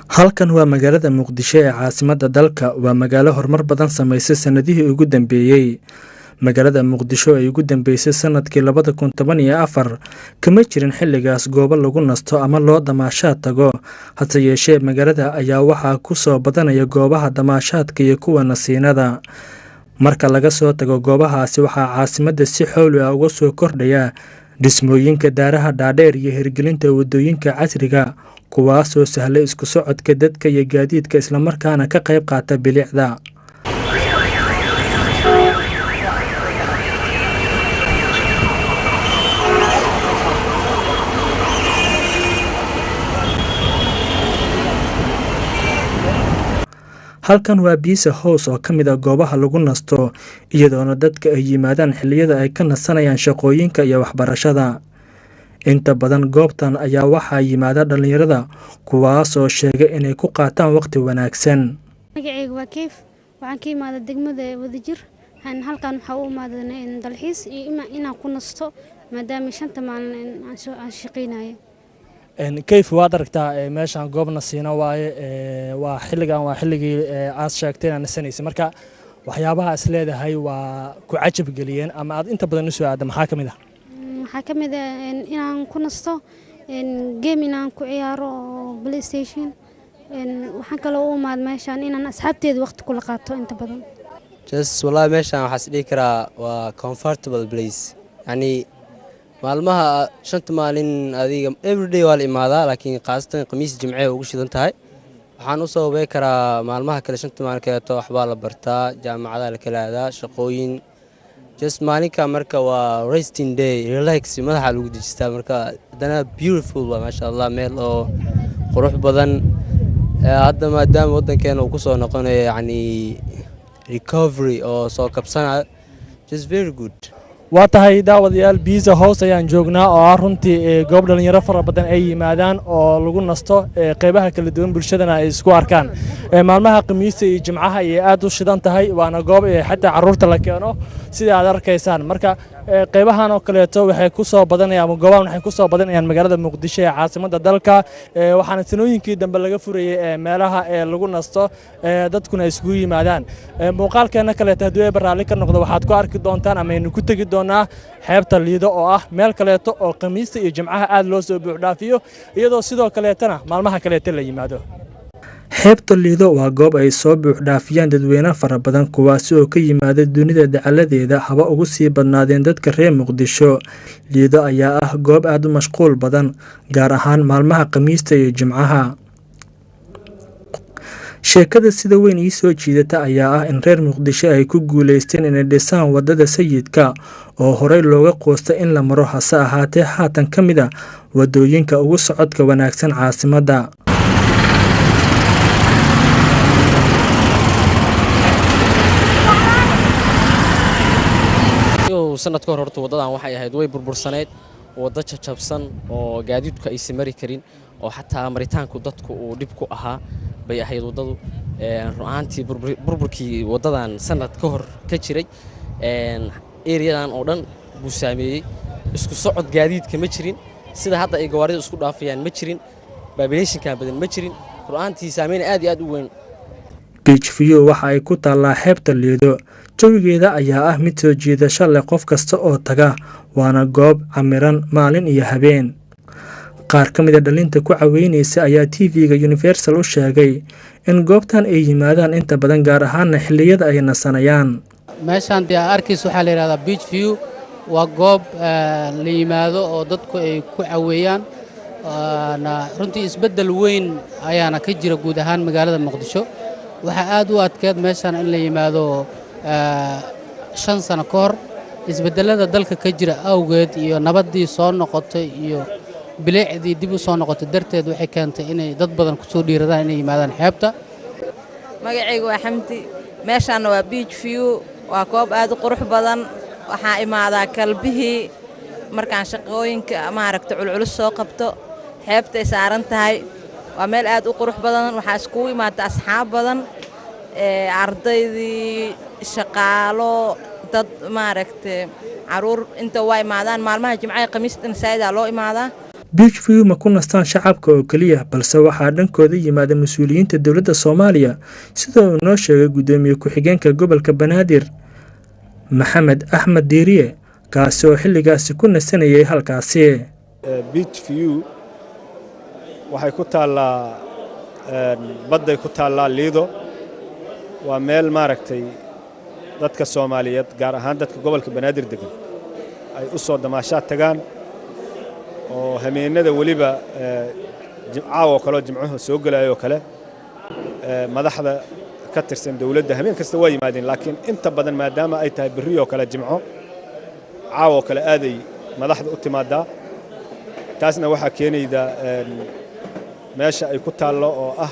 Halkan waa magaalada Muqdisho ee caasimadda dalka. Waa magaalo horumar badan samaysay sanadihii ugu dambeeyay. Magaalada Muqdisho ay ugu dambeysay sanadkii 2014 kama jirin xilligaas goobo lagu nasto ama loo damaashaad tago. Hase yeeshee magaalada ayaa waxaa ku soo badanaya goobaha damaashaadka iyo kuwa nasiinada. Marka laga soo tago goobahaasi, waxaa caasimadda si xawli ah uga soo kordhaya dhismooyinka daaraha dhaadheer iyo hirgelinta wadooyinka casriga, kuwaasoo sahla isku socodka dadka iyo gaadiidka isla markaana ka qayb qaata bilicda. Halkan waa Pizza House oo ka mid ah goobaha lagu nasto, iyadoona dadka ay yimaadaan xilliyada ay ka nasanayaan shaqooyinka iyo waxbarashada. Inta badan goobtan ayaa waxaa yimaada dhalinyarada, kuwaasoo sheega inay ku qaataan waqti wanaagsan. magacaygu waa Keef, waxaan ka imaaday degmada Wadajir. Halkan waxaa u imaaday dalxiis iyo inaan ku nasto maadaama shanta maalin aan shaqeynayo. Keef waad aragtaa meeshan goob nasiina waaye, waa xilligii aad sheegtay inaad nasanaysa. Marka waxyaabaha is leedahay waa ku cajab geliyeen ama aad inta badan u soo aadda maxaa ka mid ah? Waxaa ka mid ah inaan ku nasto, game inaan ku ciyaaro PlayStation. Waxaan kaloo u imaaday meeshan inaan asxaabteeda waqti kula qaato inta badan. Wallahi meeshan waxaa is dhihi karaa waa comfortable place. Yani maalmaha shanta maalin adiga everyday waa la imaadaa, laakiin qaasatan khamiis jimce ugu shidan tahay. Waxaan u soo weey karaa maalmaha kale shanta maalin kaleeto waxbaa la bartaa, jaamacadaha la kala aadaa, shaqooyin. Maalinka marka waa resting day, relax madaxa lagu dejistaa. Marka haddana beautiful waa masha Allah, meel oo qurux badan. Hadda maadaama waddankeena uu ku soo noqonayo yani recovery oo soo kabsanayo, just very good. waa tahay daawadayaal, Pizza House ayaan joognaa oo ah runtii goob dhalinyaro fara badan ay yimaadaan oo lagu nasto, qaybaha kala duwan bulshadana ay isku arkaan. Maalmaha khamiista iyo jimcaha ay aad u shidan tahay, waana goob xataa carruurta la keeno sida aad arkaysaan. Marka qaybahan oo kaleeto waxay ku soo badanayaan ama goobahan waxay ku soo badanayaan magaalada Muqdisho ee caasimadda dalka. Waxaana sanooyinkii dambe laga furayay meelaha lagu nasto, dadkuna isugu yimaadaan. Muuqaalkeena kaleeto haddii ay barnaamij ka noqdo waxaad ku arki doontaan ama aynu ku tagi doonaa xeebta Liido oo ah meel kaleeto oo khamiista iyo jimcaha aad loo soo buux dhaafiyo, iyadoo sidoo kaleetana maalmaha kaleeto la yimaado. Xeebta Liido waa goob ay soo buux dhaafiyaan dadweyne fara badan, kuwaas oo ka yimaada dunida dacaladeeda, haba ugu sii badnaadeen dadka reer Muqdisho. Liido ayaa ah goob aad u mashquul badan, gaar ahaan maalmaha khamiista iyo jimcaha. Sheekada sida weyn ii soo jiidata ayaa ah in reer Muqdisho ay ku guuleysteen inay dhisaan wadada sayidka oo horey looga qoostay in la maro, hase ahaatee haatan ka mid ah wadooyinka ugu socodka wanaagsan caasimadda. sanadka hor horta wadadan waxay ahayd way burbursaneed, wada jajabsan oo gaadiidku ay mari karin, oo xataa maritaanku dadku uu dhib ku ahaa bay ahayd wadadu. Ru'aantii burburkii wadadan sanad ka hor ka jiray, ereyadan oo dhan buu saameeyay. Isku socod gaadiidka ma jirin, sida hadda ay gawaarida isku dhaafayaan ma jirin, population-ka badan ma jirin. Ru'aantii saameyn aad iyo aad u weyn. Beach View waxa ay ku taallaa xeebta Liido. Jawigeeda ayaa ah mid soo jiidasho leh qof kasta oo taga, waana goob camiran maalin iyo habeen. Qaar ka mid ah dhalinta ku caweynaysa ayaa TV-ga Universal u sheegay in goobtan ay yimaadaan inta badan, gaar ahaan xilliyada ay nasanayaan. meeshaan dee arkiis waxaa la yiraahdaa Beach View, waa goob la yimaado oo dadku ay ku caweeyaan. Runtii isbeddel weyn ayaana ka jira guud ahaan magaalada Muqdisho. waxaa aad u adkeed meeshaan in la yimaado 5 sano ka hor. isbeddelada dalka ka jira awgeed iyo nabaddii soo noqotay iyo bilicdii dib u soo noqotay darteed waxay keentay inay dad badan ku soo dhiiradaan inay yimaadaan xeebta. magacaygu waa Xamdi, meeshaan waa Beach View, waa goob aad u qurux badan. waxaa imaadaa kalbihii markaan shaqooyinka maaragtay culculus soo qabto, xeebtay saaran tahay. waa meel aad u qurux badan, waxaa iskugu imaata asxaab badan, ardaydii, shaqaalo, dad maaragtay caruur inta waa imaadaan. maalmaha jimcaha khamiista saaida loo imaadaa. beach view ma ku nastaan shacabka oo keliya balse waxaa dhankooda yimaada mas-uuliyiinta dowladda Soomaaliya sida uu noo sheegay gudoomiye ku-xigeenka gobolka Banaadir Maxamed Axmed Diiriye kaasi oo xilligaasi ku nasanayay halkaasi. beach view waxay ku taallaa badday ku taallaa Liido waa meel maaragtay dadka Soomaaliyeed gaar ahaan dadka gobolka Banaadir degan ay u soo damaashaad tagaan oo hameenada waliba jimcaha kale jimcuhu soo galayo kale madaxda ka tirsan dawladda hameen kasta way yimaadeen laakiin inta badan maadaama ay tahay bariyo kale jimco caawo kale aaday madaxda u timaadaa taasna waxa keenayda meesha ay ku taalo oo ah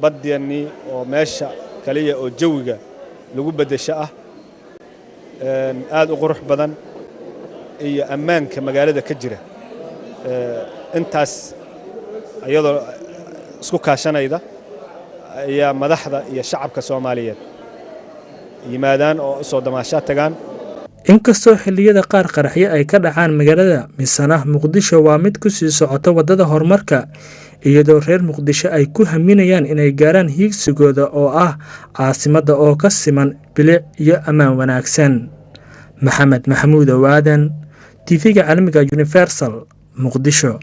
badiyani oo meesha kaliya oo jawiga lagu bedesho ah aad u qurux badan iyo ammaanka magaalada ka jira intaas ayadoo isku kaashanayda ayaa madaxda iyo shacabka Soomaaliyeed yimaadaan oo soo damaashaad tagaan. inkastoo xilliyada qaar qaraxyo ay ka dhacaan magaalada misana Muqdisho waa mid ku sii socota wadada horumarka iyadoo reer Muqdisho ay ku haminayaan inay gaaraan hiigsigooda oo ah caasimada oo ka siman bilic iyo ammaan wanaagsan. Maxamed Maxamuud Awaadan TV-ga caalamiga Universal Muqdisho.